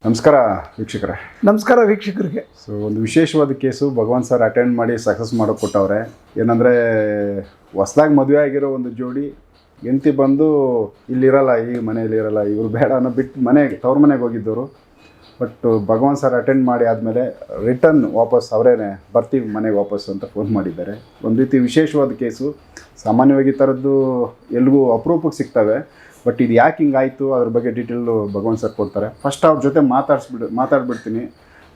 ನಮಸ್ಕಾರ ವೀಕ್ಷಕರೇ. ನಮಸ್ಕಾರ ವೀಕ್ಷಕರಿಗೆ. ಸೊ ಒಂದು ವಿಶೇಷವಾದ ಕೇಸು ಭಗವಾನ್ ಸರ್ ಅಟೆಂಡ್ ಮಾಡಿ ಸಕ್ಸಸ್ ಮಾಡೋಕೆ ಕೊಟ್ಟವ್ರೆ. ಏನಂದರೆ ಹೊಸ್ದಾಗಿ ಮದುವೆ ಆಗಿರೋ ಒಂದು ಜೋಡಿ ಹೆಂಡತಿ ಬಂದು ಇಲ್ಲಿರಲ್ಲ, ಈ ಮನೆಯಲ್ಲಿ ಇರಲ್ಲ, ಇವರು ಬೇಡ ಅನ್ನೋ ಬಿಟ್ಟು ತವ್ರ ಮನೆಗೆ ಹೋಗಿದ್ದವರು. ಬಟ್ ಭಗವಾನ್ ಸರ್ ಅಟೆಂಡ್ ಮಾಡಿ ಆದಮೇಲೆ ರಿಟರ್ನ್ ವಾಪಸ್ ಅವರೇನೆ ಬರ್ತೀವಿ ಮನೆಗೆ ವಾಪಸ್ ಅಂತ ಫೋನ್ ಮಾಡಿದ್ದಾರೆ. ಒಂದು ರೀತಿ ವಿಶೇಷವಾದ ಕೇಸು. ಸಾಮಾನ್ಯವಾಗಿ ಈ ಥರದ್ದು ಎಲ್ರಿಗೂ ಅಪರೂಪಕ್ಕೆ ಸಿಗ್ತವೆ. ಬಟ್ ಇದು ಯಾಕೆ ಹಿಂಗಾಯಿತು ಅದ್ರ ಬಗ್ಗೆ ಡೀಟೇಲು ಭಗವಾನ್ ಸರ್ ಕೊಡ್ತಾರೆ. ಫಸ್ಟ್ ಅವ್ರ ಜೊತೆ ಮಾತಾಡ್ಬಿಡ್ತೀನಿ.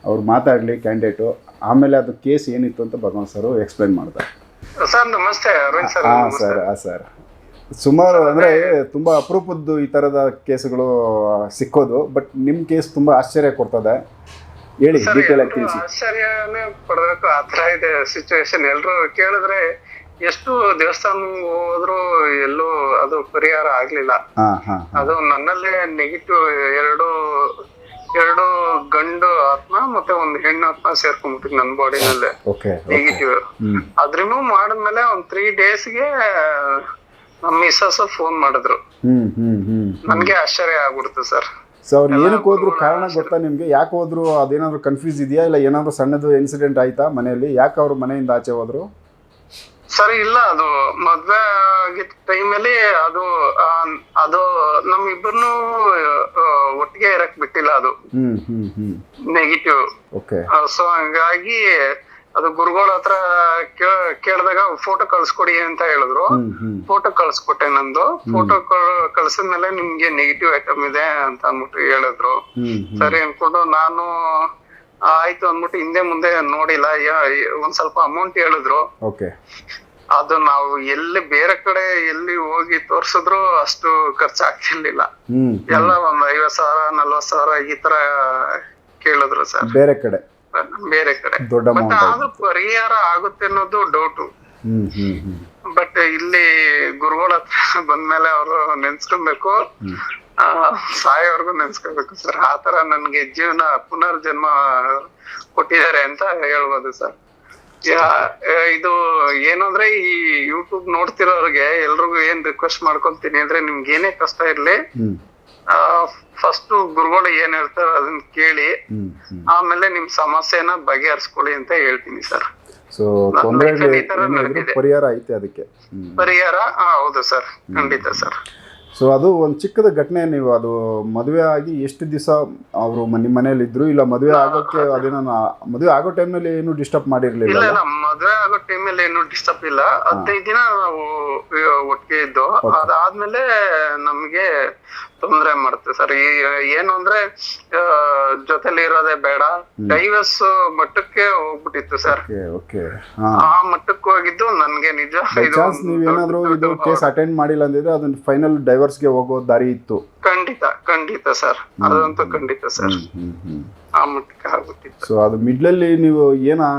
ಅವ್ರು ಮಾತಾಡಲಿ ಕ್ಯಾಂಡಿಡೇಟು, ಆಮೇಲೆ ಅದು ಕೇಸ್ ಏನಿತ್ತು ಅಂತ ಭಗವಾನ್ ಸರ್ ಎಕ್ಸ್ಪ್ಲೈನ್ ಮಾಡ್ತಾರೆ. ಸರ್ ನಮಸ್ತೆ. ಹಾಂ ಸರ್ ಸುಮಾರು ಅಂದರೆ ತುಂಬ ಅಪರೂಪದ್ದು ಈ ಥರದ ಕೇಸುಗಳು ಸಿಕ್ಕೋದು. ಬಟ್ ನಿಮ್ಮ ಕೇಸ್ ತುಂಬ ಆಶ್ಚರ್ಯ ಕೊಡ್ತದೆ. ಹೇಳಿ, ಡೀಟೇಲ್ ಆಗಿ ತಿಳಿಸಿ. ಆಶ್ಚರ್ಯನೇ ಪಡಬೇಕು, ಆ ಥರ ಇದೆ ಸಿಚುವೇಶನ್. ಎಲ್ರು ಕೇಳಿದ್ರೆ ಎಷ್ಟು ದೇವಸ್ಥಾನ ಹೋದ್ರು ಎಲ್ಲೂ ಅದು ಪರಿಹಾರ ಆಗ್ಲಿಲ್ಲ. ಅದು ನನ್ನಲ್ಲೇ ನೆಗೆಟಿವ್ ಎರಡು ಗಂಡು ಆತ್ಮ ಮತ್ತೆ ಒಂದು ಹೆಣ್ಣು ಆತ್ಮ ಸೇರ್ಕೊಂಡ್ಬಿಟ್ಟಿದ್ ನನ್ನ ಬಾಡಿನಲ್ಲೇ ನೆಗೆಟಿವ್. ಅದ್ ರಿಮೂವ್ ಮಾಡಿದ್ಮೇಲೆ ಒಂದ್ 3 daysಗೆ ನಮ್ಮ ಮಿಸ್ಸಸ್ ಫೋನ್ ಮಾಡಿದ್ರು. ನನ್ಗೆ ಆಶ್ಚರ್ಯ ಆಗ್ಬಿಡ್ತು ಸರ್. ಸೊ ಅವ್ರು ಏನಕ್ಕೆ ಹೋದ್ರು ಕಾರಣ ಗೊತ್ತಾ ನಿಮ್ಗೆ? ಯಾಕೆ ಹೋದ್ರು ಅದೇನಾದ್ರು ಕನ್ಫ್ಯೂಸ್ ಇದೆಯಾ, ಇಲ್ಲ ಏನಾದ್ರು ಸಣ್ಣದು ಇನ್ಸಿಡೆಂಟ್ ಆಯ್ತಾ ಮನೆಯಲ್ಲಿ? ಯಾಕೆ ಅವ್ರು ಮನೆಯಿಂದ ಆಚೆ ಹೋದ್ರು? ಸರಿ, ಇಲ್ಲ, ಅದು ಮದ್ವೆ ಆಗಿದ್ದ ಟೈಮಲ್ಲಿ ಅದು ನಮ್ಮಿಬ್ಬರನ್ನು ಒಟ್ಟಿಗೆ ಇರಕ್ ಬಿಟ್ಟಿಲ್ಲ. ಅದು ನೆಗೆಟಿವ್. ಸೊ ಹಂಗಾಗಿ ಅದು ಗುರುಗಳ ಹತ್ರ ಕೇಳಿದಾಗ ಫೋಟೋ ಕಳ್ಸ್ಕೊಡಿ ಅಂತ ಹೇಳಿದ್ರು. ಫೋಟೋ ಕಳ್ಸ್ಕೊಟ್ಟೆ. ನಂದು ಫೋಟೋ ಕಳ್ಸಿದ್ಮೇಲೆ ನಿಮ್ಗೆ ನೆಗೆಟಿವ್ ಐಟಮ್ ಇದೆ ಅಂತ ಅಂದ್ಬಿಟ್ಟು ಹೇಳಿದ್ರು. ಸರಿ ಅನ್ಕೊಂಡು ನಾನು ಆಯ್ತು ಅಂದ್ಬಿಟ್ಟು ಹಿಂದೆ ಮುಂದೆ ನೋಡಿಲ್ಲ. ಒಂದ್ ಸ್ವಲ್ಪ ಅಮೌಂಟ್ ಹೇಳಿದ್ರು. ಅದು ನಾವು ಎಲ್ಲಿ ಬೇರೆ ಕಡೆ ಎಲ್ಲಿ ಹೋಗಿ ತೋರ್ಸಿದ್ರು ಅಷ್ಟು ಖರ್ಚಾಗ್ತಿರ್ಲಿಲ್ಲ. ಎಲ್ಲ ಒಂದ್ 50,000 40,000 ಈ ತರ ಕೇಳಿದ್ರು ಸರ್. ಬೇರೆ ಕಡೆ ಬಟ್ ಆದ್ರೂ ಪರಿಹಾರ ಆಗುತ್ತೆ ಅನ್ನೋದು ಡೌಟು. ಬಟ್ ಇಲ್ಲಿ ಗುರುಗಳ ಹತ್ರ ಬಂದ್ಮೇಲೆ ಅವರು ನೆನ್ಸ್ಕೊಬೇಕು, ಸಾಯೋವರೆಗೂ ನೆನ್ಸ್ಕೋಬೇಕು ಸರ್. ಆತರ ನನ್ಗೆ ಜೀವನ ಪುನರ್ಜನ್ಮ ಕೊಟ್ಟಿದ್ದಾರೆ ಅಂತ ಹೇಳ್ಬೋದು ಸರ್. ಇದು ಏನು ಅಂದ್ರೆ ಈ ಯೂಟ್ಯೂಬ್ ನೋಡ್ತಿರೋರ್ಗೆ ಎಲ್ರಿಗೂ ಏನ್ ರಿಕ್ವೆಸ್ಟ್ ಮಾಡ್ಕೊಂತೀನಿ ಅಂದ್ರೆ, ನಿಮ್ಗೆ ಏನೇ ಕಷ್ಟ ಇರ್ಲಿ ಫಸ್ಟ್ ಗುರುಗಳು ಏನ್ ಹೇಳ್ತಾರ ಅದನ್ನ ಕೇಳಿ, ಆಮೇಲೆ ನಿಮ್ ಸಮಸ್ಯೆನ ಬಗೆಹರಿಸ್ಕೊಳ್ಳಿ ಅಂತ ಹೇಳ್ತೀನಿ ಸರ್. ಪರಿಹಾರ ಐತೆ ಅದಕ್ಕೆ? ಪರಿಹಾರ ಹೌದು ಸರ್, ಖಂಡಿತ ಸರ್. ಸೊ ಅದು ಒಂದು ಚಿಕ್ಕದ ಘಟನೆ. ನೀವು ಅದು ಮದುವೆ ಆಗಿ ಎಷ್ಟು ದಿವಸ ಅವರು ನಿಮ್ಮ ಮನೇಲಿ ಇದ್ರು? ಇಲ್ಲ ಮದುವೆ ಆಗೋಕ್ಕೆ ಅದೇನೋ ಮದುವೆ ಆಗೋ ಟೈಮ್ನಲ್ಲಿ ಏನು ಡಿಸ್ಟರ್ಬ್ ಮಾಡಿರ್ಲಿಲ್ಲ? ಇಲ್ಲ, ಮದುವೆ ಆಗೋ ಟೈಮಲ್ಲಿ ಏನು ಡಿಸ್ಟರ್ಬ್ ಇಲ್ಲ. 15 ದಿನ ನಾವು ಒಟ್ಟಿಗೆ ಇದ್ದು. ಅದಾದ್ಮೇಲೆ ನಮ್ಗೆ ತೊಂದ್ರೆ ಮಾಡುತ್ತೆ ಸರ್. ಏನು ಅಂದ್ರೆ ಜೊತೆಲಿ ಇರೋದೇ ಬೇಡ, ಡೈವರ್ಸ್ ಮಟ್ಟಕ್ಕೆ ಹೋಗ್ಬಿಟ್ಟಿತ್ತು ಸರ್. ಆ ಮಟ್ಟಕ್ಕೆ ಹೋಗಿದ್ದು ನನ್ಗೆ ನಿಜ. ನೀವೇನಾದ್ರೂ ಇದು ಕೇಸ್ ಅಟೆಂಡ್ ಮಾಡಿಲ್ಲ ಅಂದಿದ್ರೆ ಅದನ್ನ ಫೈನಲ್ ಡೈವರ್ಸ್ಗೆ ಹೋಗೋ ದಾರಿ ಇತ್ತು. ಖಂಡಿತ ಸರ್, ಅದಂತೂ ಖಂಡಿತ ಸರ್. ಆ ಮಟ್ಟಕ್ಕೆ ಆಗ್ಬಿಟ್ಟಿತ್ತು. ಸೊ ಅದು ಮಿಡ್ಲಲ್ಲಿ ನೀವು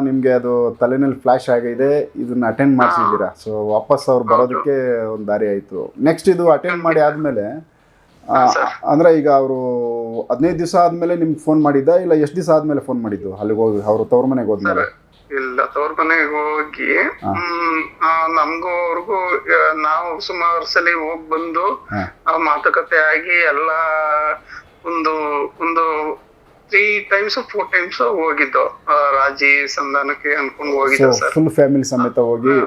ನಿಮ್ಗೆ ಅದು ತಲೆನಲ್ಲಿ ಫ್ಲಾಶ್ ಆಗಿದೆ, ಇದನ್ನ ಅಟೆಂಡ್ ಮಾಡಿಸಿದ್ದೀರಾ. ಸೊ ವಾಪಸ್ ಅವ್ರು ಬರೋದಕ್ಕೆ ಒಂದು ದಾರಿ ಆಯ್ತು. ನೆಕ್ಸ್ಟ್ ಇದು ಅಟೆಂಡ್ ಮಾಡಿ ಆದ್ಮೇಲೆ ಅಂದ್ರೆ ಈಗ ಅವರು 15 ದಿವಸ ಆದ್ಮೇಲೆ ನಿಮ್ಗೆ ಫೋನ್ ಮಾಡಿದ್ದ, ಇಲ್ಲ ಎಷ್ಟು ದಿವಸ ಆದ್ಮೇಲೆ ಫೋನ್ ಮಾಡಿದ್ದು? ಅಲ್ಲಿಗೆ ಹೋಗಿ ಅವ್ರು ತವ್ರ ಮನೆಗೆ ಹೋದ್ಮೇಲೆ? ಇಲ್ಲ, ತವ್ರ ಮನೆಗೆ ಹೋಗಿ ನಮ್ಗೂ ಅವ್ರಿಗೂ ನಾವು ಸುಮಾರು ಸಲ ಹೋಗ್ ಬಂದು ಮಾತುಕತೆ ಆಗಿ ಎಲ್ಲ ಒಂದು 3 times 4 times ಹೋಗಿದ್ದು. ರಾಜಿ ಸಂಧಾನಕ್ಕೆ ಅನ್ಕೊಂಡು ಹೋಗಿದ್ದು ಸರ್. ಫುಲ್ ಫ್ಯಾಮಿಲಿ ಸಮೇತ ಹೋಗಿ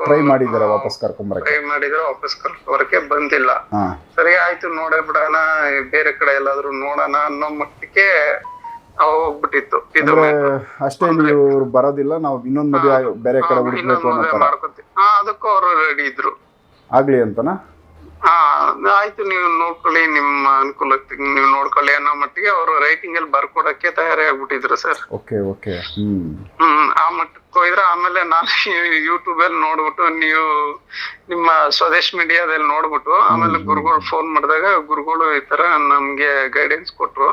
ಟ್ರೈ ಮಾಡಿದಾರೆ ವಾಪಸ್ ಕರ್ಕೊಂಬರಕ್ಕೆ? ಟ್ರೈ ಮಾಡಿದ್ರೆ ವಾಪಸ್ ಕರ್ಕೊಂಬರಕ್ಕೆ ಬಂದಿಲ್ಲ. ಸರಿ ಆಯ್ತು, ನೋಡೇ ಬಿಡೋಣ, ಬೇರೆ ಕಡೆ ಎಲ್ಲಾದ್ರೂ ನೋಡೋಣ ಅನ್ನೋ ಮಟ್ಟಕ್ಕೆ ಹೋಗ್ಬಿಟ್ಟಿತ್ತು. ಇದು ಅಷ್ಟೇ, ನೀವು ಬರೋದಿಲ್ಲ, ನಾವು ಇನ್ನೊಂದ್ ಮದುವೆ ಬೇರೆ ಕಡೆ ಹುಡುಕ್ಬೇಕು ಮಾಡ್ಕೊತೀವಿ. ಅದಕ್ಕೂ ಅವರು ರೆಡಿ ಇದ್ರು. ಆಗ್ಲಿ ಅಂತನಾ? ಆಯ್ತು, ನೀವು ನೋಡ್ಕೊಳ್ಳಿ, ನಿಮ್ಮ ಅನುಕೂಲಕ್ಕೆ ನೀವು ನೋಡ್ಕೊಳ್ಳಿ ಅನ್ನೋ ಮಟ್ಟಿಗೆ ಅವರು ರೈಟಿಂಗ್ ಅಲ್ಲಿ ಬರ್ಕೊಡಕ್ಕೆ ತಯಾರಿ ಆಗ್ಬಿಟ್ಟಿದ್ರು ಸರ್. ಆ ಮಟ್ಟಕ್ಕೆ ಹೋಗಿದ್ರೆ ಆಮೇಲೆ ನಾನು ಯೂಟ್ಯೂಬ್ ಅಲ್ಲಿ ನೋಡ್ಬಿಟ್ಟು, ನೀವು ನಿಮ್ಮ ಸ್ವದೇಶ್ ಮೀಡಿಯಾದಲ್ಲಿ ನೋಡ್ಬಿಟ್ಟು ಆಮೇಲೆ ಗುರುಗಳು ಫೋನ್ ಮಾಡಿದಾಗ ಗುರುಗಳು ಈ ತರ ನಮ್ಗೆ ಗೈಡೆನ್ಸ್ ಕೊಟ್ರು.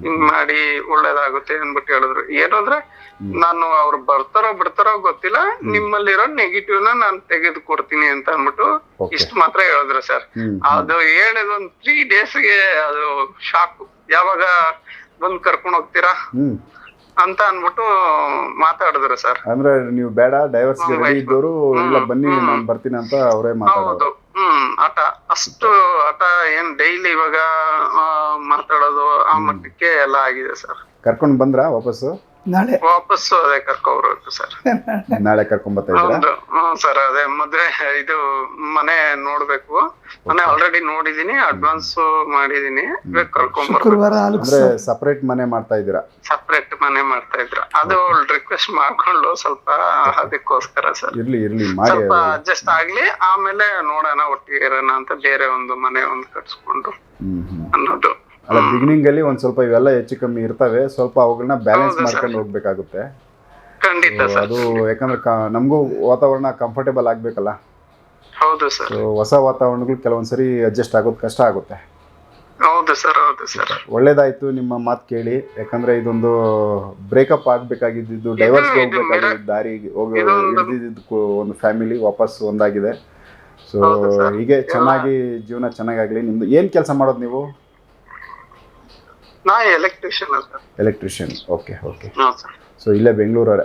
ಹಿಂಗ್ ಮಾಡಿ ಒಳ್ಳೇದಾಗುತ್ತೆ ಅನ್ಬಿಟ್ಟು ಹೇಳಿದ್ರು. ಏನಂದ್ರೆ ನಾನು ಅವ್ರು ಬರ್ತಾರೋ ಬಿಡ್ತಾರೋ ಗೊತ್ತಿಲ್ಲ, ನಿಮ್ಮಲ್ಲಿರೋ ನೆಗೆಟಿವ್ ನಾನು ತೆಗೆದು ಕೊಡ್ತೀನಿ ಅಂತ ಅಂದ್ಬಿಟ್ಟು ಇಷ್ಟು ಮಾತ್ರ ಹೇಳಿದ್ರು ಸರ್. ಅದು ಹೇಳಿದ ಒಂದ್ 3 daysಗೆ ಅದು ಶಾಕ್. ಯಾವಾಗ ಬಂದ್ ಕರ್ಕೊಂಡ್ ಹೋಗ್ತೀರಾ ಅಂತ ಅನ್ಬಿಟ್ಟು ಮಾತಾಡಿದ್ರು ಸರ್. ಅಂದ್ರೆ ನೀವು ಬೇಡ, ಡೈವರ್ಸ್ ರೆಡಿ ಇದ್ದವರು ಇಲ್ಲ ಬನ್ನಿ ನಾನು ಬರ್ತೀನಿ ಅಂತ ಅವರೇ ಮಾತಾಡೋದು. ಆಟ ಅಷ್ಟು ಆಟ ಏನ್ ಡೈಲಿ ಇವಾಗ ಮಾತಾಡೋದು ಆ ಮಟ್ಟಕ್ಕೆ ಎಲ್ಲ ಆಗಿದೆ ಸರ್. ಕರ್ಕೊಂಡು ಬಂದ್ರಾ ವಾಪಸ್ಸು? ನಾಳೆ ವಾಪಸ್ಸು ಅದೇ ಕರ್ಕೊಬರ್ಬೇಕು ಸರ್. ನಾಳೆ ಕರ್ಕೊಂಬತ್ತಾ ಇದ್ದೀರಾ? ಹೌದು, ಹ್ಮ್ ಸರ್. ಅದೇ ಮದ್ವೆ ಇದು ಮನೆ ನೋಡ್ಬೇಕು. ಮನೆ ಆಲ್ರೆಡಿ ನೋಡಿದೀನಿ, ಅಡ್ವಾನ್ಸ್ ಮಾಡಿದೀನಿ. ಕರ್ಕೊಂಡ್ಬರ್ಬೇಕು. ಶುಕ್ರವಾರ ಅಂದ್ರೆ ಸಪರೇಟ್ ಮನೆ ಮಾಡ್ತಾ ಇದ್ದೀರಾ? ಸಪ್ರೇಟ್ ಮನೆ ಮಾಡ್ತಾ ಇದ್ರ. ಅದು ರಿಕ್ವೆಸ್ಟ್ ಮಾಡ್ಕೊಂಡು ಸ್ವಲ್ಪ ಅದಕ್ಕೋಸ್ಕರ ಸರ್ ಇರ್ಲಿ ಮಾಡಿ. ಸ್ವಲ್ಪ ಅಡ್ಜಸ್ಟ್ ಆಗ್ಲಿ, ಆಮೇಲೆ ನೋಡೋಣ ಒಟ್ಟಿಗೆ ಇರೋಣ ಅಂತ ಬೇರೆ ಒಂದು ಮನೆ ಒಂದು ಕಟ್ಸ್ಕೊಂಡು ಅನ್ನೋದು. ಅಲ್ಲ, ಬಿಗಿನಿಂಗ್ ಅಲ್ಲಿ ಒಂದ್ ಸ್ವಲ್ಪ ಇವೆಲ್ಲ ಹೆಚ್ಚು ಕಮ್ಮಿ ಇರ್ತವೆ, ಸ್ವಲ್ಪ ಅವುಗಳನ್ನ ಬ್ಯಾಲೆನ್ಸ್ ಮಾಡ್ಕೊಂಡು ಹೋಗ್ಬೇಕಾಗುತ್ತೆ. ಖಂಡಿತ ಸರ್. ಅದು ಯಾಕಂದ್ರೆ ನಮಗೂ ವಾತಾವರಣ ಕಂಫರ್ಟೇಬಲ್ ಆಗ್ಬೇಕಲ್ಲ. ಹೌದು ಸರ್. ಹೊಸ ವಾತಾವರಣಗಳು ಕೆಲವೊಂದ್ಸರಿ ಅಡ್ಜಸ್ಟ್ ಆಗೋದು ಕಷ್ಟ ಆಗುತ್ತೆ. ಹೌದು ಸರ್, ಹೌದು ಸರ್. ಒಳ್ಳೇದಾಯ್ತು ನಿಮ್ಮ ಮಾತು ಕೇಳಿ. ಯಾಕಂದ್ರೆ ಇದೊಂದು ಬ್ರೇಕಪ್ ಆಗ್ಬೇಕಾಗಿದ್ದು, ಡೈವರ್ಸ್ ಹೋಗ್ಬೇಕಾಗಿದ್ದ ದಾರಿ ಹಿಡಿದಿದ್ದಕ್ಕೂ ಒಂದು ಫ್ಯಾಮಿಲಿ ವಾಪಸ್ ಒಂದಾಗಿದೆ. ಸೊ ಹೀಗೆ ಚೆನ್ನಾಗಿ ಜೀವನ ಚೆನ್ನಾಗಾಗ್ಲಿ. ನಿಮ್ದು ಏನ್ ಕೆಲಸ ಮಾಡೋದು ನೀವು? ನಾ electrician sir. Electrician. Okay. Sir. So ಇಲ್ಲೇ ಬೆಂಗಳೂರವರೇ?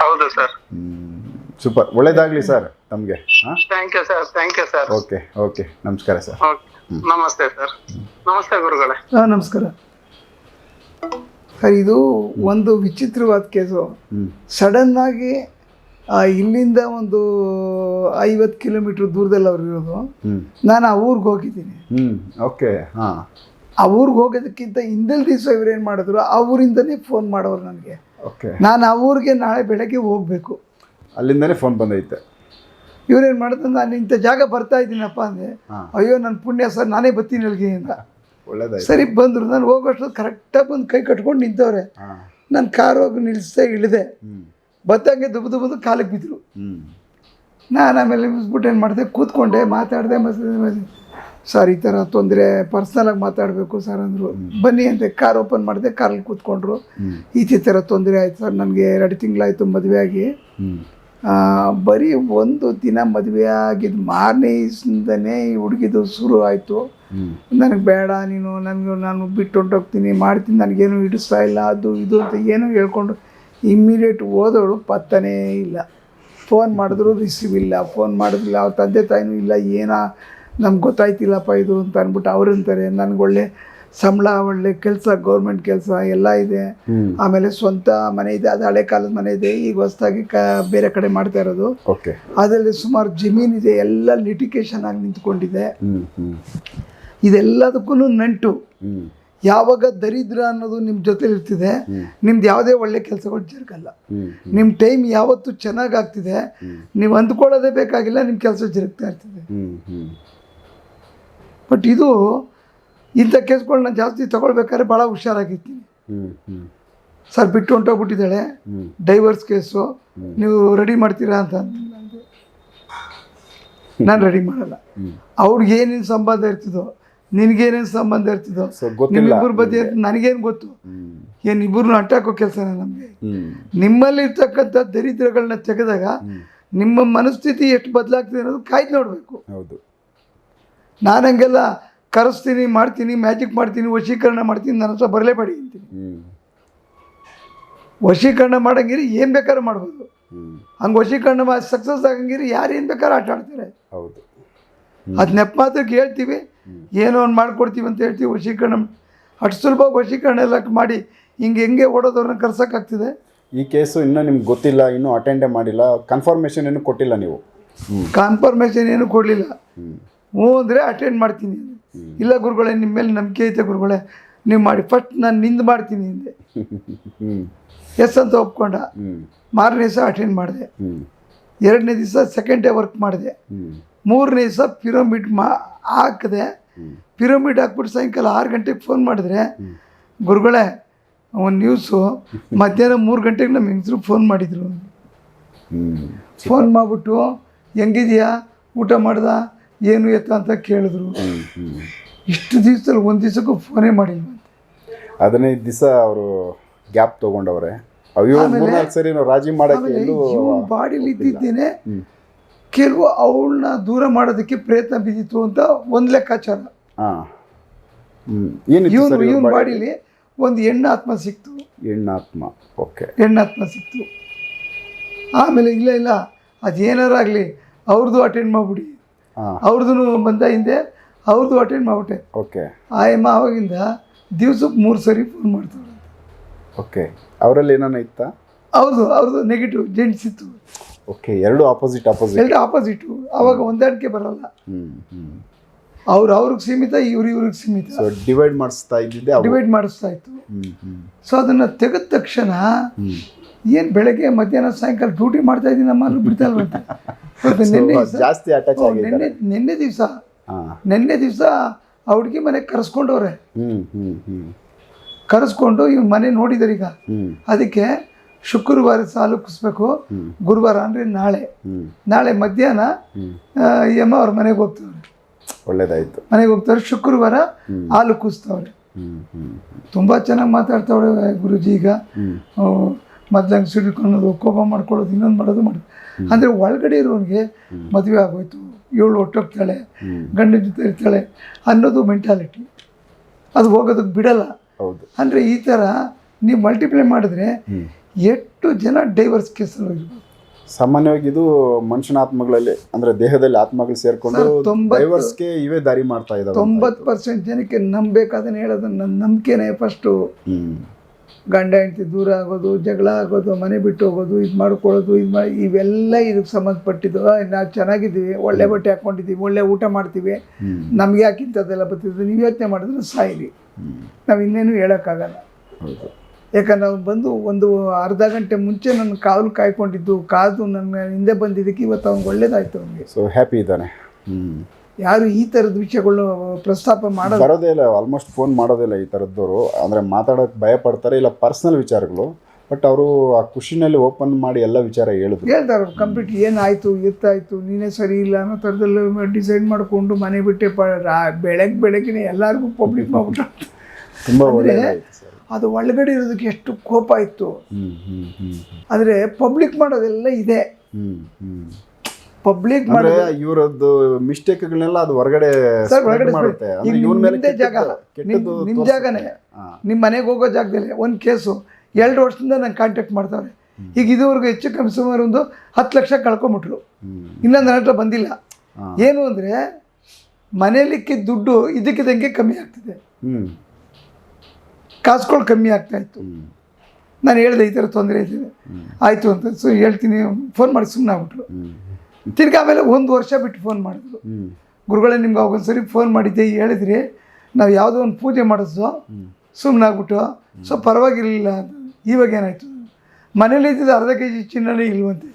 ಹೌದು ಸರ್. ಸೂಪರ್, ಒಳ್ಳೇದಾಗ್ಲಿ ಸರ್ ತಮಗೆ. Thank you sir. Thank you sir. Okay. ನಮಸ್ಕಾರ ಸರ್. ನಮಸ್ತೆ ಸರ್. ನಮಸ್ತೆ ಗುರುಗಳೇ. ನಮಸ್ಕಾರ ಸರ್. ಇದು ಒಂದು ವಿಚಿತ್ರವಾದ ಕೇಸು. ಸಡನ್ ಆಗಿ ಇಲ್ಲಿಂದ ಒಂದು 50 ಕಿಲೋಮೀಟರ್ ದೂರದಲ್ಲಿ ಅವ್ರು ಇರೋದು. ನಾನು ಆ ಊರಿಗೆ ಹೋಗಿದ್ದೀನಿ. ಓಕೆ. ಆ ಊರಿಗೆ ಹೋಗೋದಕ್ಕಿಂತ ಹಿಂದೆಲ್ ದಿವಸ ಇವ್ರೇನು ಮಾಡಿದ್ರು, ಆ ಊರಿಂದನೇ ಫೋನ್ ಮಾಡೋರು ನನಗೆ. ನಾನು ಆ ಊರಿಗೆ ನಾಳೆ ಬೆಳಗ್ಗೆ ಹೋಗಬೇಕು. ಅಲ್ಲಿಂದನೇ ಫೋನ್ ಬಂದೈತೆ. ಇವ್ರೇನು ಮಾಡಿದ್ರು, ನಾನು ಇಂಥ ಜಾಗ ಬರ್ತಾ ಇದ್ದೀನಪ್ಪ ಅಂದೆ. ಅಯ್ಯೋ ನನ್ನ ಪುಣ್ಯ ಸರ್, ನಾನೇ ಬರ್ತೀನಿ ಅಲ್ಲಿಗೆ ಅಂತ. ಒಳ್ಳೇದಾಯ್ತು. ಸರಿ ಬಂದರು. ನಾನು ಹೋಗೋಷ್ಟು ಕರೆಕ್ಟಾಗಿ ಬಂದು ಕೈ ಕಟ್ಕೊಂಡು ನಿಂತವ್ರೆ. ನಾನು ಕಾರ್ ಹೋಗಿ ನಿಲ್ಲಿಸ್ದೆ, ಇಳಿದೆ. ಬತ್ತಂಗೆ ದುಬ್ಬು ಕಾಲಿಗೆ ಬಿದ್ದರು. ನಾನು ಆಮೇಲೆ ನಿಲ್ಲಿಸ್ಬಿಟ್ಟು ಏನು ಮಾಡಿದೆ, ಕೂತ್ಕೊಂಡೆ, ಮಾತಾಡಿದೆ. ಸರ್ ಈ ಥರ ತೊಂದರೆ, ಪರ್ಸ್ನಲಾಗಿ ಮಾತಾಡಬೇಕು ಸರ್ ಅಂದರು. ಬನ್ನಿ ಅಂತೆ. ಕಾರ್ ಓಪನ್ ಮಾಡಿದೆ, ಕಾರಲ್ಲಿ ಕೂತ್ಕೊಂಡ್ರು. ಈ ಥರ ತೊಂದರೆ ಆಯ್ತು ಸರ್, ನನಗೆ 2 ತಿಂಗಳಾಯಿತು ಮದುವೆ ಆಗಿ. ಬರೀ ಒಂದು ದಿನ ಮದುವೆ ಆಗಿದ್ದು ಮಾರನೇ ದಿವಸದಿಂದನೇ ಈ ಹುಡುಗಿದು ಶುರು ಆಯಿತು. ನನಗೆ ಬೇಡ ನೀನು, ನಾನು ಬಿಟ್ಟು ಹೊಂಟೋಗ್ತೀನಿ, ಮಾಡ್ತೀನಿ, ನನಗೇನು ಹಿಡಿಸ್ತಾ ಇಲ್ಲ, ಅದು ಇದು ಅಂತ ಏನೋ ಹೇಳ್ಕೊಂಡು ಇಮ್ಮಿಡಿಯೇಟ್ ಹೋದವಳು ಪತ್ತನೇ ಇಲ್ಲ. ಫೋನ್ ಮಾಡಿದ್ರು ರಿಸೀವ್ ಇಲ್ಲ, ಫೋನ್ ಮಾಡಿದ್ರಿಲ್ಲ. ಅವ್ರ ತಂದೆ ತಾಯಿನೂ ಇಲ್ಲ. ಏನೋ ನಮ್ಗೆ ಗೊತ್ತಾಯ್ತಿಲ್ಲಪ್ಪ ಇದು ಅಂತ ಅಂದ್ಬಿಟ್ಟು ಅವ್ರಂತಾರೆ. ನನಗೆ ಒಳ್ಳೆ ಸಂಬಳ, ಒಳ್ಳೆ ಕೆಲಸ, ಗೌರ್ಮೆಂಟ್ ಕೆಲಸ ಎಲ್ಲ ಇದೆ. ಆಮೇಲೆ ಸ್ವಂತ ಮನೆ ಇದೆ, ಅದು ಹಳೆ ಕಾಲದ ಮನೆ ಇದೆ. ಈಗ ಹೊಸದಾಗಿ ಬೇರೆ ಕಡೆ ಮಾಡ್ತಾ ಇರೋದು. ಅದರಲ್ಲಿ ಸುಮಾರು ಜಮೀನಿದೆ, ಎಲ್ಲ ಲಿಟಿಗೇಷನ್ ಆಗಿ ನಿಂತ್ಕೊಂಡಿದೆ. ಇದೆಲ್ಲದಕ್ಕೂ ನಂಟು. ಯಾವಾಗ ದರಿದ್ರ ಅನ್ನೋದು ನಿಮ್ಮ ಜೊತೆ ಇರ್ತಿದೆ, ನಿಮ್ದು ಯಾವುದೇ ಒಳ್ಳೆ ಕೆಲಸಗಳು ಜರುಗಲ್ಲ. ನಿಮ್ಮ ಟೈಮ್ ಯಾವತ್ತು ಚೆನ್ನಾಗಾಗ್ತಿದೆ, ನೀವು ಅಂದ್ಕೊಳ್ಳೋದೇ ಬೇಕಾಗಿಲ್ಲ, ನಿಮ್ಮ ಕೆಲಸ ಜರುಗ್ತಾ ಇರ್ತದೆ. ಬಟ್ ಇದು ಇಂಥ ಕೇಸ್ಗಳನ್ನ ಜಾಸ್ತಿ ತಗೊಳ್ಬೇಕಾದ್ರೆ ಭಾಳ ಹುಷಾರಾಗಿರ್ತೀನಿ. ಸರ್ ಬಿಟ್ಟು ಹೊಂಟೋಗ್ಬಿಟ್ಟಿದ್ದಾಳೆ, ಡೈವರ್ಸ್ ಕೇಸು, ನೀವು ರೆಡಿ ಮಾಡ್ತೀರಾ ಅಂತ ಅಂದೆ. ನಾನು ರೆಡಿ ಮಾಡಲ್ಲ. ಅವ್ರಿಗೆ ಏನೇನು ಸಂಬಂಧ ಇರ್ತಿದೋ, ನಿನಗೇನೇನು ಸಂಬಂಧ ಇರ್ತಿದೋ, ನಿಮ್ಮಿಬ್ಬರ ಬಗ್ಗೆ ನನಗೇನು ಗೊತ್ತು? ಏನು ಇಬ್ಬರನ್ನ ಅಟ್ಟಾಕೋ ಕೆಲಸನ ನಮಗೆ? ನಿಮ್ಮಲ್ಲಿ ಇರ್ತಕ್ಕಂಥ ದರಿದ್ರಗಳನ್ನ ತೆಗೆದಾಗ ನಿಮ್ಮ ಮನಸ್ಥಿತಿ ಎಷ್ಟು ಬದಲಾಗ್ತದೆ ಅನ್ನೋದು ಕಾಯ್ದು ನೋಡಬೇಕು. ನಾನು ಹಂಗೆಲ್ಲ ಕರೆಸ್ತೀನಿ, ಮಾಡ್ತೀನಿ, ಮ್ಯಾಜಿಕ್ ಮಾಡ್ತೀನಿ, ವಶೀಕರಣ ಮಾಡ್ತೀನಿ, ನನ್ನ ಹತ್ರ ಬರಲೇಬೇಡಿ ಅಂತೀನಿ. ವಶೀಕರಣ ಮಾಡಂಗಿರಿ ಏನು ಬೇಕಾದ್ರೂ ಮಾಡ್ಬೋದು. ಹಂಗೆ ವಶೀಕರಣ ಸಕ್ಸಸ್ ಆಗಂಗಿರಿ ಯಾರು ಏನು ಬೇಕಾದ್ರೂ ಆಟ ಆಡ್ತಾರೆ. ಅದು ನೆಪ ಮಾತ್ರಕ್ಕೆ ಹೇಳ್ತೀವಿ, ಏನೋ ಒಂದು ಮಾಡ್ಕೊಡ್ತೀವಿ ಅಂತ ಹೇಳ್ತೀವಿ. ವಶೀಕರಣ ಅಷ್ಟು ಸುಲಭ ವಶೀಕರಣ ಎಲ್ಲ ಮಾಡಿ ಹೆಂಗೆ ಓಡೋದವ್ರನ್ನ ಕರ್ಸೋಕ್ಕಾಗ್ತಿದೆ. ಈ ಕೇಸು ಇನ್ನೂ ನಿಮ್ಗೆ ಗೊತ್ತಿಲ್ಲ, ಇನ್ನೂ ಅಟೆಂಡೇ ಮಾಡಿಲ್ಲ, ಕನ್ಫರ್ಮೇಷನ್ ಏನು ಕೊಟ್ಟಿಲ್ಲ ನೀವು? ಕನ್ಫರ್ಮೇಷನ್ ಏನು ಕೊಡಲಿಲ್ಲ. ಹ್ಞೂ ಅಂದರೆ ಅಟೆಂಡ್ ಮಾಡ್ತೀನಿ. ಇಲ್ಲ ಗುರುಗಳೇ, ನಿಮ್ಮ ಮೇಲೆ ನಂಬಿಕೆ ಐತೆ ಗುರುಗಳೇ, ನೀವು ಮಾಡಿ. ಫಸ್ಟ್ ನಾನು ನಿಂದು ಮಾಡ್ತೀನಿ ಹಿಂದೆ ಎಸ್ ಅಂತ ಒಪ್ಕೊಂಡ. ಮಾರನೇ ದಿವಸ ಅಟೆಂಡ್ ಮಾಡಿದೆ. 2ನೇ ದಿವಸ ಸೆಕೆಂಡ್ ಡೇ ವರ್ಕ್ ಮಾಡಿದೆ. 3ನೇ ದಿವಸ ಪಿರಮಿಡ್ ಹಾಕಿದೆ. ಪಿರಮಿಡ್ ಹಾಕ್ಬಿಟ್ಟು ಸಾಯಂಕಾಲ 6 ಗಂಟೆಗೆ ಫೋನ್ ಮಾಡಿದ್ರೆ, ಗುರುಗಳೇ ಒಂದು ನ್ಯೂಸು, ಮಧ್ಯಾಹ್ನ 3 ಗಂಟೆಗೆ ನಮ್ಮ ಹೆಂಗಸರು ಫೋನ್ ಮಾಡಿದರು. ಫೋನ್ ಮಾಡಿಬಿಟ್ಟು ಹೆಂಗಿದೆಯಾ, ಊಟ ಮಾಡ್ದ, ಏನು ಎತ್ತ ಅಂತ ಕೇಳಿದ್ರು. ಇಷ್ಟು ದಿವಸದಲ್ಲಿ ಒಂದು ದಿವಸಕ್ಕೂ ಫೋನೇ ಮಾಡಿಲ್ವಂತೆ. 15 ದಿವಸ ಅವರು ಗ್ಯಾಪ್ ತೊಗೊಂಡವ್ರೆ. ಅಯ್ಯೋ, 3-4 ಸರಿ ರಾಜಿ ಮಾಡೋಕ್ಕೆ ಬಾಡಿಲಿ ಇದ್ದಿದ್ದೇನೆ. ಕೆಲವು ಅವಳನ್ನ ದೂರ ಮಾಡೋದಕ್ಕೆ ಪ್ರಯತ್ನ ಬಿದ್ದಿತ್ತು ಅಂತ ಒಂದು ಲೆಕ್ಕಾಚಾರ. ಇವನ್ ಬಾಡಿಲಿ ಒಂದು ಹೆಣ್ಣಾತ್ಮ ಸಿಕ್ತು. ಹೆಣ್ಣಾತ್ಮ ಸಿಕ್ತು. ಆಮೇಲೆ ಇಲ್ಲ ಅದೇನಾರಾಗಲಿ ಅವ್ರದ್ದು ಅಟೆಂಡ್ ಮಾಡಿಬಿಡಿ. ಅವ್ರದ್ದು ಬಂದ ಹಿಂದೆ ಅವ್ರದ್ದು ಅಟೆಂಡ್ ಮಾಡ್ಬಿಟ್ಟೆ. ಓಕೆ ಆಯಮ್ಮ ಆವಾಗಿಂದ ದಿವ್ಸಕ್ಕೆ 3 ಸರಿ ಫೋನ್ ಮಾಡ್ತಾವ್ರೆ. ಓಕೆ ಅವರಲ್ಲಿ ಏನಾನ ಇತ್ತಾ? ಅವ್ರದ್ದು ನೆಗೆಟಿವ್ ಜೆಂಟ್ಸ್ ಇತ್ತು. ಓಕೆ ಎರಡು ಆಪೋಸಿಟ್ ಆಪೋಸಿಟು. ಅವಾಗ ಹೊಂದಾಣಿಕೆ ಬರಲ್ಲ. ಅವ್ರಿಗೆ ಸೀಮಿತ, ಇವ್ರಿಗೆ ಸೀಮಿತ. ಸೊ ಡಿವೈಡ್ ಮಾಡಿಸ್ತಾ ಇತ್ತು. ಸೊ ಅದನ್ನು ತೆಗೆದ ತಕ್ಷಣ ಏನು ಬೆಳಗ್ಗೆ ಮಧ್ಯಾಹ್ನ ಸಾಯಂಕಾಲ ಡ್ಯೂಟಿ ಮಾಡ್ತಾ ಇದ್ದೀನಿ ನಮ್ಮ ಬಿಡ್ತಾ ಇಲ್ವಂತೆ. ಜಾಸ್ತಿ ಅಟ್ಯಾಚ್ ಆಗಿದೆ. ನಿನ್ನೆ ದಿವಸ ಆ ಹುಡುಗಿ ಮನೆಗೆ ಕರೆಸ್ಕೊಂಡವ್ರೆ. ಕರೆಸ್ಕೊಂಡು ಇವ್ ಮನೆ ನೋಡಿದಾರೆ. ಈಗ ಅದಕ್ಕೆ ಶುಕ್ರವಾರ ಸಾಲು ಕುಸ್ಬೇಕು, ಗುರುವಾರ ಅಂದರೆ ನಾಳೆ ಮಧ್ಯಾಹ್ನ ಅಮ್ಮ ಅವ್ರ ಮನೆಗೆ ಹೋಗ್ತವ್ರೆ. ಒಳ್ಳೇದಾಯ್ತು. ಮನೆಗೆ ಹೋಗ್ತಾರೆ. ಶುಕ್ರವಾರ ಹಾಲು ಕೂಸ್ತವ್ರೆ. ತುಂಬ ಚೆನ್ನಾಗಿ ಮಾತಾಡ್ತಾವ್ರೆ ಗುರುಜಿ. ಈಗ ಮೊದ್ಲಂಗೆ ಸಿಡ್ಕೊಳ್ಳೋದು, ಕೋಪ ಮಾಡ್ಕೊಳ್ಳೋದು, ಇನ್ನೊಂದು ಮಾಡೋದು ಅಂದರೆ ಒಳಗಡೆ ಇರೋನಿಗೆ ಮದುವೆ ಆಗೋಯ್ತು, ಇವಳು ಒಟ್ಟೋಗ್ತಾಳೆ, ಗಂಡನ ಜೊತೆ ಇರ್ತಾಳೆ ಅನ್ನೋದು ಮೆಂಟಾಲಿಟಿ. ಅದು ಹೋಗೋದಕ್ಕೆ ಬಿಡಲ್ಲ. ಅಂದರೆ ಈ ಥರ ನೀವು ಮಲ್ಟಿಪ್ಲೈ ಮಾಡಿದ್ರೆ ಎಷ್ಟು ಜನ ಡೈವರ್ಸ್ ಕೇಸಲ್ಲಿ ಹೋಗಿರ್ಬೋದು. ಸಾಮಾನ್ಯವಾಗಿ ಇದು ಮನುಷ್ಯನ ಆತ್ಮಗಳಲ್ಲಿ, ಅಂದರೆ ದೇಹದಲ್ಲಿ ಆತ್ಮಗಳು ಸೇರಿಕೊಂಡು ಡೈವರ್ಸ್ಗೆ ಇವೇ ದಾರಿ ಮಾಡ್ತಾ ಇದ್ದಾವೆ. 90% ಜನಕ್ಕೆ ನಂಬಬೇಕಾದನ್ನು ಹೇಳೋದು ನನ್ನ ನಂಬಿಕೆನೇ ಫಸ್ಟು. ಗಂಡ ಹೆಂಡತಿ ದೂರ ಆಗೋದು, ಜಗಳ ಆಗೋದು, ಮನೆ ಬಿಟ್ಟು ಹೋಗೋದು, ಇದು ಮಾಡ್ಕೊಳ್ಳೋದು, ಇವೆಲ್ಲ ಇದಕ್ಕೆ ಸಂಬಂಧಪಟ್ಟಿದ್ದು. ನಾವು ಚೆನ್ನಾಗಿದ್ದೀವಿ, ಒಳ್ಳೆ ಬಟ್ಟೆ ಹಾಕ್ಕೊಂಡಿದ್ದೀವಿ, ಒಳ್ಳೆ ಊಟ ಮಾಡ್ತೀವಿ, ನಮ್ಗೆ ಯಾಕಿಂಥದ್ದೆಲ್ಲ ಬರ್ತಿದ್ದು ನೀವು ಯೋಚನೆ ಮಾಡಿದ್ರೆ ಸಾಯಿರಿ. ನಾವು ಇನ್ನೇನು ಹೇಳೋಕ್ಕಾಗಲ್ಲ. ಯಾಕಂದ್ರೆ ಅವ್ನು ಬಂದು ಒಂದು ಅರ್ಧ ಗಂಟೆ ಮುಂಚೆ ನನ್ನ ಕಾವಲು ಕಾಯ್ಕೊಂಡಿದ್ದು, ಕಾದು ನನ್ನ ಹಿಂದೆ ಬಂದಿದ್ದಕ್ಕೆ ಇವತ್ತು ಅವ್ನಿಗೆ ಒಳ್ಳೇದಾಯ್ತು. ಅವನಿಗೆ ಸೊ ಹ್ಯಾಪಿ ಇದ್ದಾನೆ. ಯಾರು ಈ ಥರದ ವಿಷಯಗಳು ಪ್ರಸ್ತಾಪ ಬರೋದೇ ಇಲ್ಲ, ಆಲ್ಮೋಸ್ಟ್ ಫೋನ್ ಮಾಡೋದೇ ಇಲ್ಲ ಈ ಥರದ್ದವರು. ಅಂದರೆ ಮಾತಾಡೋಕ್ಕೆ ಭಯ ಪಡ್ತಾರೆ, ಇಲ್ಲ ಪರ್ಸ್ನಲ್ ವಿಚಾರಗಳು. ಬಟ್ ಅವರು ಆ ಖುಷಿನಲ್ಲಿ ಓಪನ್ ಮಾಡಿ ಎಲ್ಲ ವಿಚಾರ ಹೇಳ್ತಾರೆ. ಕಂಪ್ಲೀಟ್ ಏನಾಯಿತು, ಎತ್ತಾಯಿತು, ನೀನೇ ಸರಿ ಇಲ್ಲ ಅನ್ನೋ ಥರದಲ್ಲಿ ಡಿಸೈಡ್ ಮಾಡಿಕೊಂಡು ಮನೆ ಬಿಟ್ಟೆ ಬೆಳಗ್ಗೆ ಎಲ್ಲರಿಗೂ ಪಬ್ಲಿಕ್ ಮಾಡ್ಬಿಟ್ಟು. ತುಂಬ ಒಳ್ಳೆಯದಾಯಿತು ಸರ್. ಅದು ಒಳಗಡೆ ಇರೋದಕ್ಕೆ ಎಷ್ಟು ಕೋಪ ಇತ್ತು. ಆದರೆ ಪಬ್ಲಿಕ್ ಮಾಡೋದೆಲ್ಲ ಇದೆ. ಪಬ್ಲಿಕ್ ಅಂದ್ರೆ ಇವರದ್ದು ಮಿಸ್ಟೇಕ್ಗಳನ್ನೆಲ್ಲ ಅದು ಹೊರಗಡೆ ಮಾಡುತ್ತೆ. ನಿಮ್ಮ ಜಾಗನೇ, ನಿಮ್ಮ ಮನೆಗೆ ಹೋಗೋ ಜಾಗದಲ್ಲಿ ಒಂದು ಕೇಸು 2 ವರ್ಷದಿಂದ ನಂಗೆ ಕಾಂಟ್ಯಾಕ್ಟ್ ಮಾಡ್ತಾವ್ರೆ. ಈಗ ಇದುವರೆಗೂ ಹೆಚ್ಚು ಕಮ್ಮಿ ಸುಮಾರು ಒಂದು 10 ಲಕ್ಷ ಕಳ್ಕೊಂಬಿಟ್ರು. ಇನ್ನೊಂದು ನನ್ನ ಹತ್ರ ಬಂದಿಲ್ಲ. ಏನು ಅಂದರೆ ಮನೇಲಿಕ್ಕೆ ದುಡ್ಡು ಇದಕ್ಕಿದಂಗೆ ಕಮ್ಮಿ ಆಗ್ತಿದೆ, ಕಾಸುಗಳು ಕಮ್ಮಿ ಆಗ್ತಾಯಿತ್ತು. ನಾನು ಹೇಳಿದೆ ಈ ಥರ ತೊಂದರೆ ಇದ್ದೇನೆ, ಆಯಿತು ಅಂತ. ಸೊ ಹೇಳ್ತೀನಿ, ಫೋನ್ ಮಾಡಿ ಸುಮ್ಮನೆ ಆಗ್ಬಿಟ್ರು. ತಿರ್ಗಿ ಆಮೇಲೆ 1 ವರ್ಷ ಬಿಟ್ಟು ಫೋನ್ ಮಾಡಿದ್ರು. ಗುರುಗಳೇ ನಿಮ್ಗೆ ಅವಾಗೊಂದ್ಸರಿ ಫೋನ್ ಮಾಡಿದ್ದೆ, ಹೇಳಿದ್ರಿ ನಾವು ಯಾವುದೋ ಒಂದು ಪೂಜೆ ಮಾಡಿಸೋ, ಸುಮ್ಮನಾಗ್ಬಿಟ್ಟು. ಸೊ ಪರವಾಗಿರಲಿಲ್ಲ ಅಂತ. ಇವಾಗ ಏನಾಯಿತು, ಮನೇಲಿ ಇದ್ದಿದ್ದು ಅರ್ಧ ಕೆಜಿ ಚಿನ್ನನೇ ಇಲ್ವಂತೆ.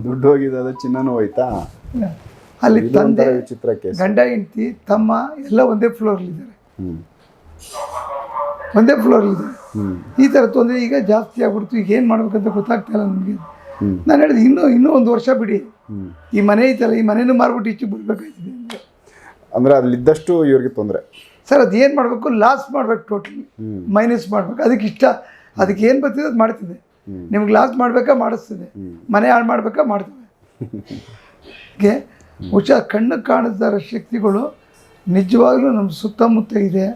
ದುಡ್ಡು ಹೋಗಿದೆ, ಅದು ಚಿನ್ನನೂ ಹೋಯ್ತಾ. ಅಲ್ಲಿ ತಂದೆ, ಗಂಡ ಹೆಂಡತಿ, ತಮ್ಮ ಎಲ್ಲ ಒಂದೇ ಫ್ಲೋರ್ಲಿದ್ದಾರೆ. ಈ ಥರ ತೊಂದರೆ ಈಗ ಜಾಸ್ತಿ ಆಗ್ಬಿಡ್ತು. ಈಗ ಏನು ಮಾಡ್ಬೇಕಂತ ಗೊತ್ತಾಗ್ತಾಯಿಲ್ಲ ನಮಗೆ. ನಾನು ಹೇಳಿದೆ ಇನ್ನೂ 1 ವರ್ಷ ಬಿಡಿ, ಈ ಮನೆ ಐತಲ್ಲ, ಈ ಮನೇನೂ ಮಾರ್ಬಿಟ್ಟು ಈಚೆಗೆ ಬರ್ಬೇಕಾಯ್ತದೆ ಅಂತ. ಅಂದರೆ ಅಲ್ಲಿದ್ದಷ್ಟು ಇವ್ರಿಗೆ ತೊಂದರೆ ಸರ್. ಅದು ಏನು ಮಾಡಬೇಕು, ಲಾಸ್ ಮಾಡ್ಬೇಕು, ಟೋಟಲಿ ಮೈನಸ್ ಮಾಡ್ಬೇಕು. ಅದಕ್ಕೆ ಏನು ಬರ್ತಿದೆ ಅದು ಮಾಡ್ತಿದೆ. ನಿಮ್ಗೆ ಲಾಸ್ ಮಾಡಬೇಕಾ ಮಾಡಿಸ್ತದೆ, ಮನೆ ಹಾಳು ಮಾಡಬೇಕಾ ಮಾಡ್ತದೆ. ಹೀಗೆ ಕಣ್ಣು ಕಾಣಿಸ್ದಾರ ಶಕ್ತಿಗಳು ನಿಜವಾಗ್ಲೂ ನಮ್ಮ ಸುತ್ತಮುತ್ತ ಇದೆ.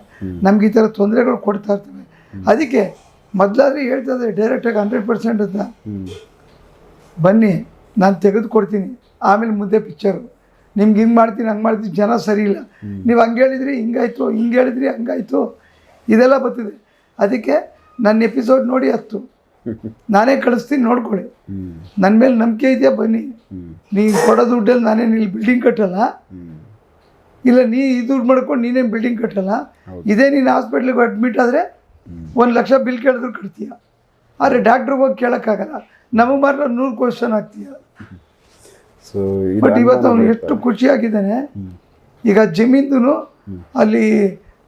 ನಮ್ಗೆ ಈ ಥರ ತೊಂದರೆಗಳು ಕೊಡ್ತಾ ಇರ್ತವೆ. ಅದಕ್ಕೆ ಮೊದಲಾದ್ರೆ ಹೇಳ್ತಾ ಇದ್ದಾರೆ ಡೈರೆಕ್ಟಾಗಿ 100% ಅಂತ, ಬನ್ನಿ ನಾನು ತೆಗೆದುಕೊಡ್ತೀನಿ, ಆಮೇಲೆ ಮುಂದೆ ಪಿಕ್ಚರು ನಿಮ್ಗೆ ಹಿಂಗೆ ಮಾಡ್ತೀನಿ, ಹಂಗೆ ಮಾಡ್ತೀನಿ, ಜನ ಸರಿ ಇಲ್ಲ, ನೀವು ಹಂಗೆ ಹೇಳಿದ್ರಿ ಹಿಂಗಾಯ್ತು, ಹಿಂಗೆ ಹೇಳಿದ್ರಿ ಹಂಗಾಯ್ತು, ಇದೆಲ್ಲ ಬರ್ತಿದೆ. ಅದಕ್ಕೆ ನನ್ನ ಎಪಿಸೋಡ್ ನೋಡಿ 10 ನಾನೇ ಕಳಿಸ್ತೀನಿ, ನೋಡ್ಕೊಳ್ಳಿ. ನನ್ನ ಮೇಲೆ ನಂಬಿಕೆ ಇದೆಯಾ, ಬನ್ನಿ. ನೀವು ಕೊಡೋ ದುಡ್ಡಲ್ಲಿ ನಾನೇನು ಇಲ್ಲಿ ಬಿಲ್ಡಿಂಗ್ ಕಟ್ಟಲ್ಲ, ಇಲ್ಲ ನೀ ಈ ದುಡ್ಡು ಮಾಡ್ಕೊಂಡು ನೀನೇನು ಬಿಲ್ಡಿಂಗ್ ಕಟ್ಟಲ್ಲ. ಇದೇ ನೀನು ಹಾಸ್ಪಿಟ್ಲಿಗೆ ಅಡ್ಮಿಟ್ ಆದರೆ 1 ಲಕ್ಷ ಬಿಲ್ ಕೇಳಿದ್ರು ಕಟ್ತೀಯ. ಆದರೆ ಡಾಕ್ಟ್ರಿಗೆ ಹೋಗಿ ಕೇಳೋಕ್ಕಾಗಲ್ಲ. ನಮಗೆ ಮಾತ್ರ 100 ಕ್ವಶನ್ ಆಗ್ತೀಯ. ಬಟ್ ಇವತ್ತು ಅವನು ಎಷ್ಟು ಖುಷಿಯಾಗಿದ್ದಾನೆ. ಈಗ ಜಮೀನು ಅಲ್ಲಿ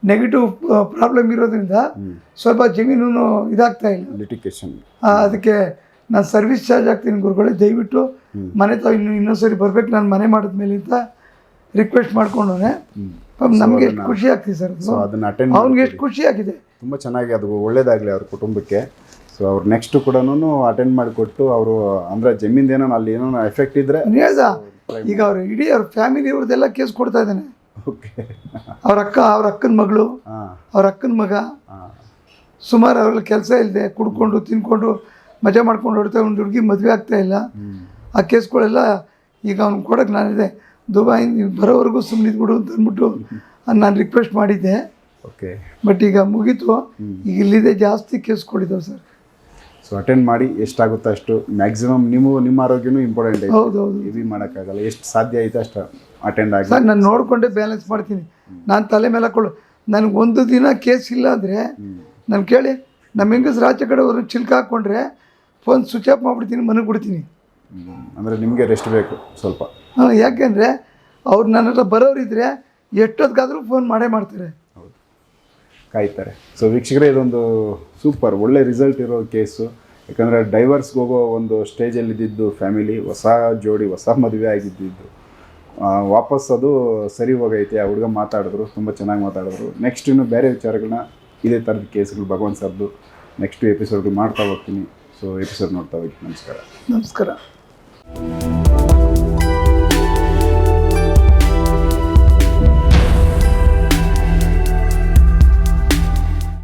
ನೆಗೆಟಿವ್ ಪ್ರಾಬ್ಲಮ್ ಇರೋದ್ರಿಂದ ಸ್ವಲ್ಪ ಜಮೀನು ಇದಾಗ್ತಾ ಇಲ್ಲ, ಲಿಟಿಗೇಷನ್. ಅದಕ್ಕೆ ನಾನು ಸರ್ವಿಸ್ ಚಾರ್ಜ್ ಆಗ್ತೀನಿ ಗುರುಗಳೇ, ದಯವಿಟ್ಟು ಮನೆ ತಾವು ಇನ್ನೊಂದು ಸರಿ ಬರ್ಬೇಕು ನಾನು ಮನೆ ಮಾಡಿದ್ಮೇಲೆ ಅಂತ ರಿಕ್ವೆಸ್ಟ್ ಮಾಡ್ಕೊಂಡವನೆ. ನಮಗೆ ಎಷ್ಟು ಖುಷಿ ಆಗ್ತಿದೆ ಸರ್, ಅವ್ನಿಗೆ ಎಷ್ಟು ಖುಷಿ ಆಗಿದೆ. ತುಂಬ ಚೆನ್ನಾಗಿ, ಅದು ಒಳ್ಳೇದಾಗಲಿ ಅವ್ರ ಕುಟುಂಬಕ್ಕೆ. ಸೊ ಅವ್ರು ನೆಕ್ಸ್ಟ್ ಕೂಡ ಅಟೆಂಡ್ ಮಾಡಿಕೊಟ್ಟು ಅವರು ಅಂದರೆ ಜಮೀನ್ದೇನೋ ಅಲ್ಲಿ ಏನೋ ಎಫೆಕ್ಟ್ ಇದ್ದರೆ ಹೇಳ್ದ. ಈಗ ಅವ್ರು ಇಡೀ ಅವ್ರ ಫ್ಯಾಮಿಲಿ ಅವ್ರದ್ದೆಲ್ಲ ಕೇಸ್ ಕೊಡ್ತಾ ಇದ್ದಾನೆ. ಓಕೆ. ಅವ್ರ ಅಕ್ಕನ ಮಗಳು, ಅವ್ರ ಅಕ್ಕನ ಮಗ, ಸುಮಾರು ಅವ್ರಲ್ಲಿ ಕೆಲಸ ಇಲ್ಲದೆ ಕುಡ್ಕೊಂಡು ತಿನ್ಕೊಂಡು ಮಜಾ ಮಾಡ್ಕೊಂಡು ಹೊಡ್ತಾ ಒಂದು ಹುಡುಗಿ ಮದುವೆ ಆಗ್ತಾ ಇಲ್ಲ. ಆ ಕೇಸ್ಗಳೆಲ್ಲ ಈಗ ಅವ್ನು ಕೊಡೋಕ್ಕೆ ನಾನಿದೆ ದುಬೈ ನೀವು ಬರೋವರೆಗೂ ಸುಮ್ಮನೆ ಇದ್ಬಿಡು ಅಂತ ಅಂದ್ಬಿಟ್ಟು ನಾನು ರಿಕ್ವೆಸ್ಟ್ ಮಾಡಿದ್ದೆ. ಓಕೆ. ಬಟ್ ಈಗ ಮುಗೀತು. ಈಗ ಇಲ್ಲಿದೆ ಜಾಸ್ತಿ ಕೇಸ್ ಕೊಡಿದ್ದಾವೆ ಸರ್. ಸೊ ಅಟೆಂಡ್ ಮಾಡಿ ಎಷ್ಟಾಗುತ್ತೋ ಅಷ್ಟು ಮ್ಯಾಕ್ಸಿಮಮ್ ನಿಮ್ಮ ಆರೋಗ್ಯನೂ ಇಂಪಾರ್ಟೆಂಟ್ ಐತೆ. ಹೌದು ಹೌದು ಇದು ಮಾಡೋಕ್ಕಾಗಲ್ಲ, ಎಷ್ಟು ಸಾಧ್ಯ ಐತೆ ಅಷ್ಟು ಅಟೆಂಡ್ ಆಗಿ. ಸರ್ ನಾನು ನೋಡಿಕೊಂಡೇ ಬ್ಯಾಲೆನ್ಸ್ ಮಾಡ್ತೀನಿ. ನಾನು ತಲೆ ಮೇಲೆ ಹಾಕೊಳ್ಳು. ನನಗೆ ಒಂದು ದಿನ ಕೇಸ್ ಇಲ್ಲ ಅಂದರೆ ನಾನು ಕೇಳಿ ನಮ್ಮ ಹೆಂಗಸ್ರು ಆಚೆ ಕಡೆ ಅವರು ಚಿಲ್ಕ ಹಾಕ್ಕೊಂಡ್ರೆ ಫೋನ್ ಸ್ವಿಚ್ ಆಫ್ ಮಾಡಿಬಿಡ್ತೀನಿ, ಮನೆಗೆ ಬಿಡ್ತೀನಿ. ಅಂದರೆ ನಿಮಗೆ ರೆಸ್ಟ್ ಬೇಕು ಸ್ವಲ್ಪ. ಹಾಂ, ಯಾಕೆಂದರೆ ಅವ್ರು ನನ್ನ ಹತ್ರ ಬರೋರಿದ್ರೆ ಎಷ್ಟೊತ್ತಿಗಾದರೂ ಫೋನ್ ಮಾಡೇ ಮಾಡ್ತಾರೆ. ಹೌದು, ಕಾಯ್ತಾರೆ. ಸೊ ವೀಕ್ಷಕರೇ, ಇದೊಂದು ಸೂಪರ್ ಒಳ್ಳೆ ರಿಸಲ್ಟ್ ಇರೋ ಕೇಸು. ಯಾಕಂದರೆ ಡೈವರ್ಸ್ಗೆ ಹೋಗೋ ಒಂದು ಸ್ಟೇಜಲ್ಲಿ ಇದ್ದಿದ್ದು ಫ್ಯಾಮಿಲಿ, ಹೊಸ ಜೋಡಿ, ಹೊಸ ಮದುವೆ ಆಗಿದ್ದಿದ್ದು, ವಾಪಸ್ ಅದು ಸರಿ ಹೋಗೈತೆ. ಆ ಹುಡುಗ ಮಾತಾಡಿದ್ರು, ತುಂಬ ಚೆನ್ನಾಗಿ ಮಾತಾಡಿದ್ರು. ನೆಕ್ಸ್ಟ್ ಇನ್ನು ಬೇರೆ ವಿಚಾರಗಳನ್ನ, ಇದೇ ಥರದ ಕೇಸ್ಗಳು ಭಗವಂತ ಸರ್ದು ನೆಕ್ಸ್ಟ್ ಎಪಿಸೋಡ್ ಮಾಡ್ತಾ ಹೋಗ್ತೀನಿ. ಸೊ ಎಪಿಸೋಡ್ ನೋಡ್ತಾ ಹೋಗಿ. ನಮಸ್ಕಾರ. ನಮಸ್ಕಾರ.